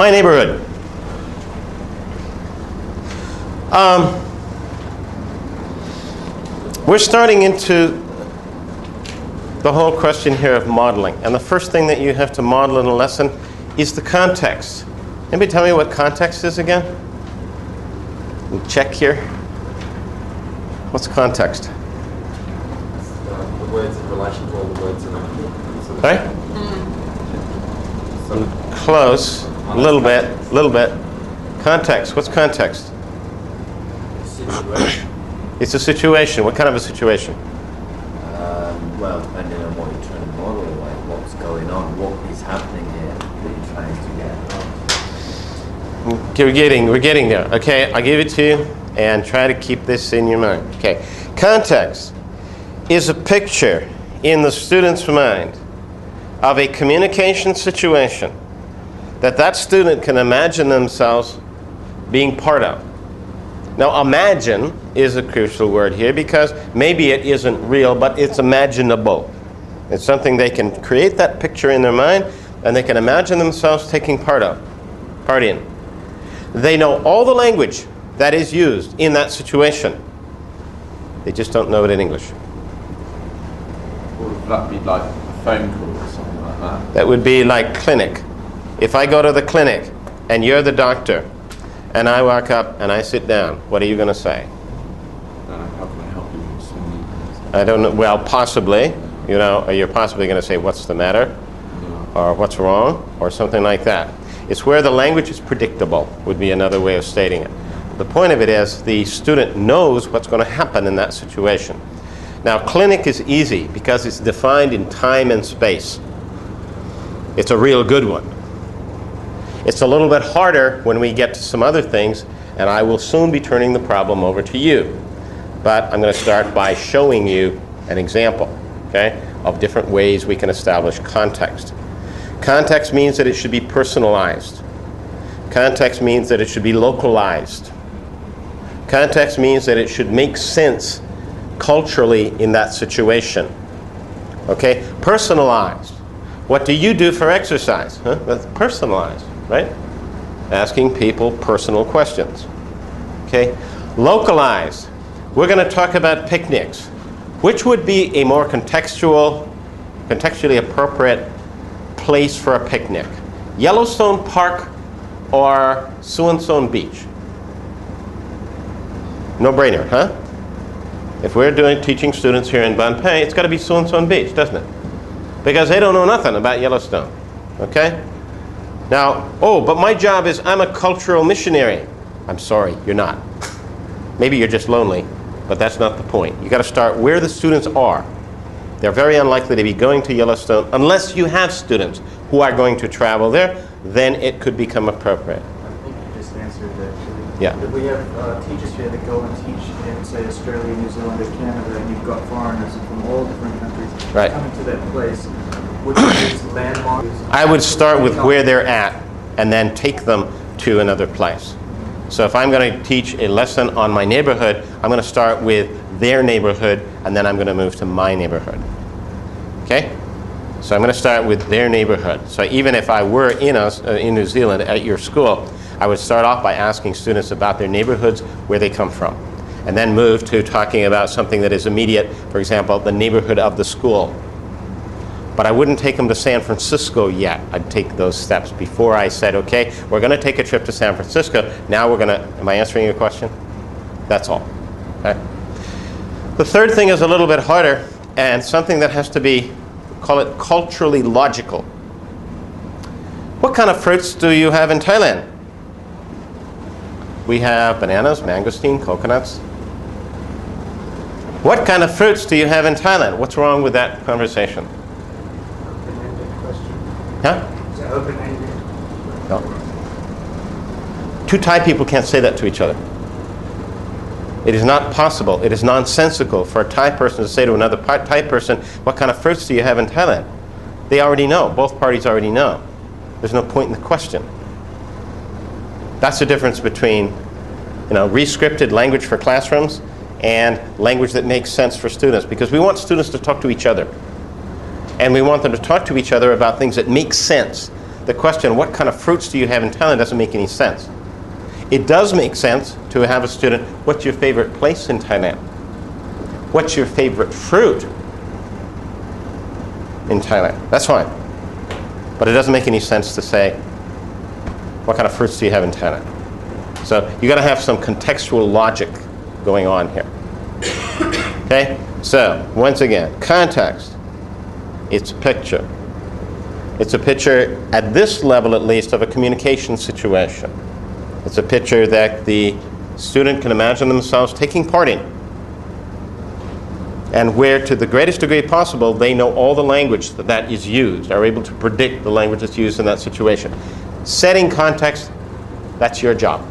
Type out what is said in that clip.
My neighborhood. We're starting into the whole question here of modeling. And the first thing that you have to model in a lesson is the context. Anybody tell me what context is again? We'll check here. What's context? The words in relation to all the words in it. Right? Close. A little bit. Context. What's context? Situation. It's a situation. What kind of a situation? Well, depending on what you're trying to model, like what's going on, what is happening here that you're trying to get. Okay, we're getting there. Okay, I'll give it to you and try to keep this in your mind. Okay, context is a picture in the student's mind of a communication situation that student can imagine themselves being part of. Now, imagine is a crucial word here because maybe it isn't real, but it's imaginable. It's something they can create that picture in their mind and they can imagine themselves taking part in. They know all the language that is used in that situation. They just don't know it in English. Would that be like a phone call or something like that? That would be like clinic. If I go to the clinic and you're the doctor and I walk up and I sit down, what are you going to say? How can I help you with something? I don't know. Well, possibly. You're possibly going to say, what's the matter? Or what's wrong? Or something like that. It's where the language is predictable, would be another way of stating it. The point of it is the student knows what's going to happen in that situation. Now, clinic is easy because it's defined in time and space. It's a real good one. It's a little bit harder when we get to some other things, and I will soon be turning the problem over to you. But I'm going to start by showing you an example, okay, of different ways we can establish context. Context means that it should be personalized. Context means that it should be localized. Context means that it should make sense culturally in that situation. Okay? Personalized. What do you do for exercise? That's personalized, right? Asking people personal questions. Okay? Localized. We're going to talk about picnics. Which would be a more contextually appropriate place for a picnic? Yellowstone Park or so-and-so Beach? No-brainer, huh? If we're teaching students here in Banpei, it's got to be so-and-so Beach, doesn't it? Because they don't know nothing about Yellowstone, okay? Now, but my job is I'm a cultural missionary. I'm sorry, you're not. Maybe you're just lonely, but that's not the point. You got to start where the students are. They're very unlikely to be going to Yellowstone unless you have students who are going to travel there. Then it could become appropriate. I think you just answered that. Yeah. We have teachers here that go and teach in, say, Australia, New Zealand, or Canada, and you've got foreigners from all different countries coming to that place. Which is landmarks? I would start with where they're at and then take them to another place. So if I'm going to teach a lesson on my neighborhood, I'm going to start with their neighborhood and then I'm going to move to my neighborhood. Okay? So I'm going to start with their neighborhood. So even if I were in New Zealand at your school, I would start off by asking students about their neighborhoods, where they come from, and then move to talking about something that is immediate, for example, the neighborhood of the school. But I wouldn't take them to San Francisco yet. I'd take those steps before I said, okay, we're going to take a trip to San Francisco. Now we're going to, am I answering your question? That's all. Okay. The third thing is a little bit harder and something that has to be, call it culturally logical. What kind of fruits do you have in Thailand? We have bananas, mangosteen, coconuts. What kind of fruits do you have in Thailand? What's wrong with that conversation? Open-ended question. Huh? It's an open-ended. No. Two Thai people can't say that to each other. It is not possible. It is nonsensical for a Thai person to say to another Thai person, what kind of fruits do you have in Thailand? They already know. Both parties already know. There's no point in the question. That's the difference between, re-scripted language for classrooms and language that makes sense for students, because we want students to talk to each other. And we want them to talk to each other about things that make sense, the question, what kind of fruits do you have in Thailand, doesn't make any sense. It does make sense to have a student, what's your favorite place in Thailand? What's your favorite fruit in Thailand? That's fine. But it doesn't make any sense to say, what kind of fruits do you have in Thailand? So you got to have some contextual logic going on here. Okay? So, once again, context. It's a picture. It's a picture, at this level at least, of a communication situation. It's a picture that the student can imagine themselves taking part in, and where, to the greatest degree possible, they know all the language that is used, are able to predict the language that's used in that situation. Setting context, that's your job.